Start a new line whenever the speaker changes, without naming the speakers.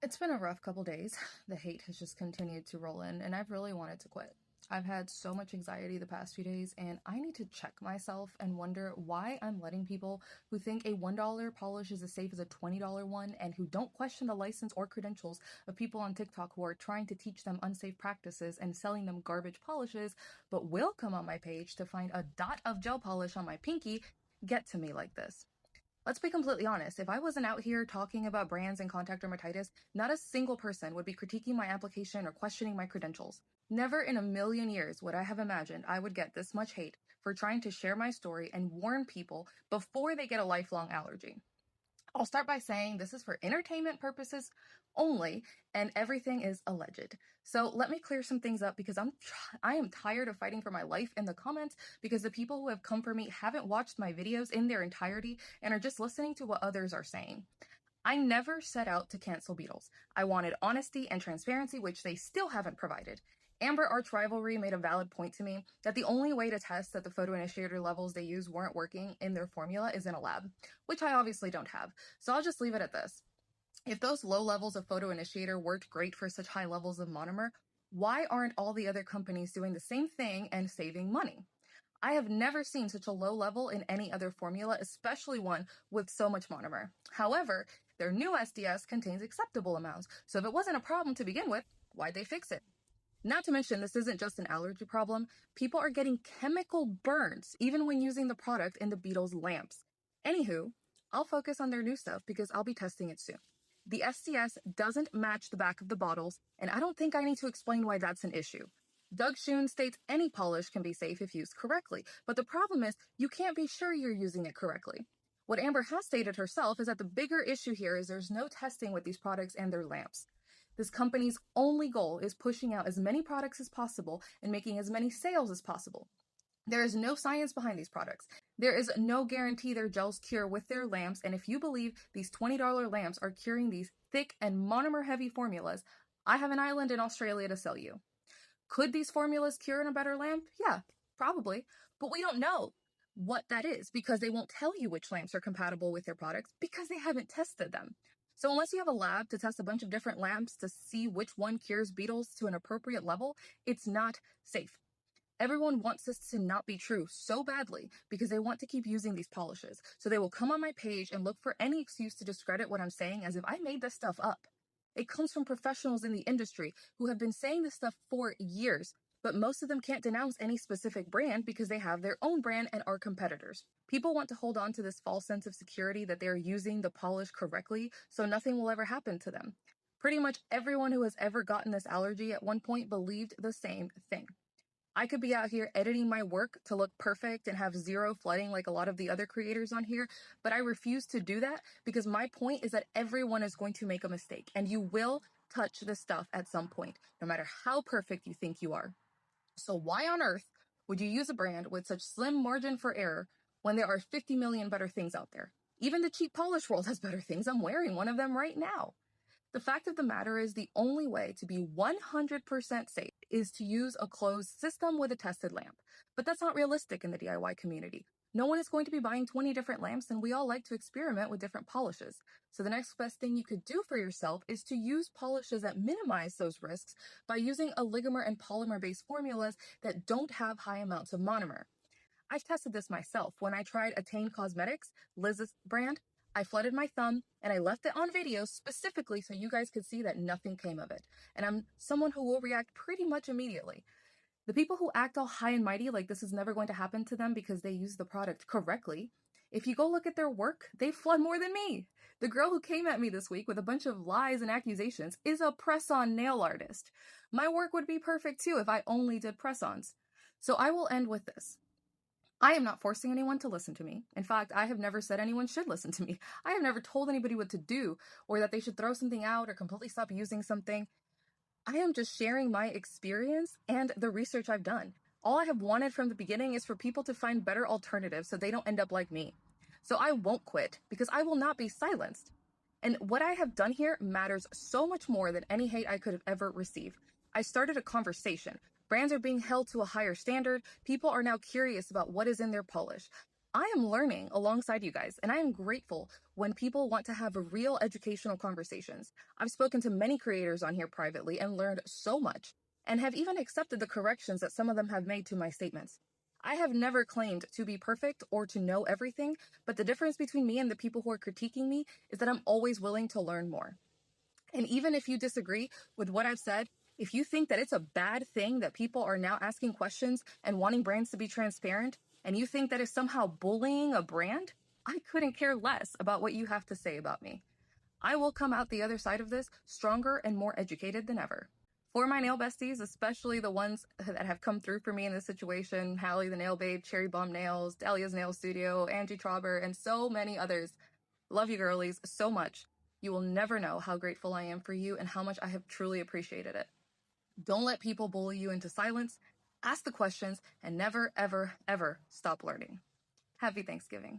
It's been a rough couple days. The hate has just continued to roll in, and I've really wanted to quit. I've had so much anxiety the past few days, and I need to check myself and wonder why I'm letting people who think a $1 polish is as safe as a $20 one and who don't question the license or credentials of people on TikTok who are trying to teach them unsafe practices and selling them garbage polishes, but will come on my page to find a dot of gel polish on my pinky, get to me like this. Let's be completely honest. If I wasn't out here talking about brands and contact dermatitis, not a single person would be critiquing my application or questioning my credentials. Never in a million years would I have imagined I would get this much hate for trying to share my story and warn people before they get a lifelong allergy. I'll start by saying this is for entertainment purposes only, and everything is alleged. So let me clear some things up because I am tired of fighting for my life in the comments because the people who have come for me haven't watched my videos in their entirety and are just listening to what others are saying. I never set out to cancel Beatles. I wanted honesty and transparency, which they still haven't provided. Amber Arch Rivalry made a valid point to me that the only way to test that the photoinitiator levels they use weren't working in their formula is in a lab, which I obviously don't have. So I'll just leave it at this. If those low levels of photoinitiator worked great for such high levels of monomer, why aren't all the other companies doing the same thing and saving money? I have never seen such a low level in any other formula, especially one with so much monomer. However, their new SDS contains acceptable amounts, so if it wasn't a problem to begin with, why'd they fix it? Not to mention, this isn't just an allergy problem. People are getting chemical burns even when using the product in the Beatles lamps. Anywho, I'll focus on their new stuff because I'll be testing it soon. The SDS doesn't match the back of the bottles, and I don't think I need to explain why that's an issue. Doug Schoon states any polish can be safe if used correctly, but the problem is you can't be sure you're using it correctly. What Amber has stated herself is that the bigger issue here is there's no testing with these products and their lamps. This company's only goal is pushing out as many products as possible and making as many sales as possible. There is no science behind these products. There is no guarantee their gels cure with their lamps, and if you believe these $20 lamps are curing these thick and monomer-heavy formulas, I have an island in Australia to sell you. Could these formulas cure in a better lamp? Yeah, probably, but we don't know what that is because they won't tell you which lamps are compatible with their products because they haven't tested them. So unless you have a lab to test a bunch of different lamps to see which one cures beetles to an appropriate level, it's not safe. Everyone wants this to not be true so badly because they want to keep using these polishes. So they will come on my page and look for any excuse to discredit what I'm saying as if I made this stuff up. It comes from professionals in the industry who have been saying this stuff for years, but most of them can't denounce any specific brand because they have their own brand and are competitors. People want to hold on to this false sense of security that they are using the polish correctly, so nothing will ever happen to them. Pretty much everyone who has ever gotten this allergy at one point believed the same thing. I could be out here editing my work to look perfect and have zero flooding like a lot of the other creators on here, but I refuse to do that because my point is that everyone is going to make a mistake and you will touch this stuff at some point, no matter how perfect you think you are. So why on earth would you use a brand with such slim margin for error when there are 50 million better things out there? Even the cheap polish world has better things. I'm wearing one of them right now. The fact of the matter is the only way to be 100% safe is to use a closed system with a tested lamp. But that's not realistic in the DIY community. No one is going to be buying 20 different lamps, and we all like to experiment with different polishes. So the next best thing you could do for yourself is to use polishes that minimize those risks by using oligomer and polymer-based formulas that don't have high amounts of monomer. I've tested this myself. When I tried Attain Cosmetics, Liz's brand, I flooded my thumb and I left it on video specifically so you guys could see that nothing came of it. And I'm someone who will react pretty much immediately. The people who act all high and mighty like this is never going to happen to them because they use the product correctly, if you go look at their work, they flood more than me. The girl who came at me this week with a bunch of lies and accusations is a press-on nail artist. My work would be perfect too if I only did press-ons. So I will end with this. I am not forcing anyone to listen to me. In fact, I have never said anyone should listen to me. I have never told anybody what to do or that they should throw something out or completely stop using something. I am just sharing my experience and the research I've done. All I have wanted from the beginning is for people to find better alternatives so they don't end up like me. So I won't quit because I will not be silenced. And what I have done here matters so much more than any hate I could have ever received. I started a conversation. Brands are being held to a higher standard. People are now curious about what is in their polish. I am learning alongside you guys, and I am grateful when people want to have real educational conversations. I've spoken to many creators on here privately and learned so much, and have even accepted the corrections that some of them have made to my statements. I have never claimed to be perfect or to know everything, but the difference between me and the people who are critiquing me is that I'm always willing to learn more. And even if you disagree with what I've said, if you think that it's a bad thing that people are now asking questions and wanting brands to be transparent, and you think that is somehow bullying a brand, I couldn't care less about what you have to say about me. I will come out the other side of this stronger and more educated than ever. For my nail besties, especially the ones that have come through for me in this situation, Hallie the Nail Babe, Cherry Bomb Nails, Dahlia's Nail Studio, Angie Trauber, and so many others, love you girlies so much. You will never know how grateful I am for you and how much I have truly appreciated it. Don't let people bully you into silence. Ask the questions and never, ever, ever stop learning. Happy Thanksgiving.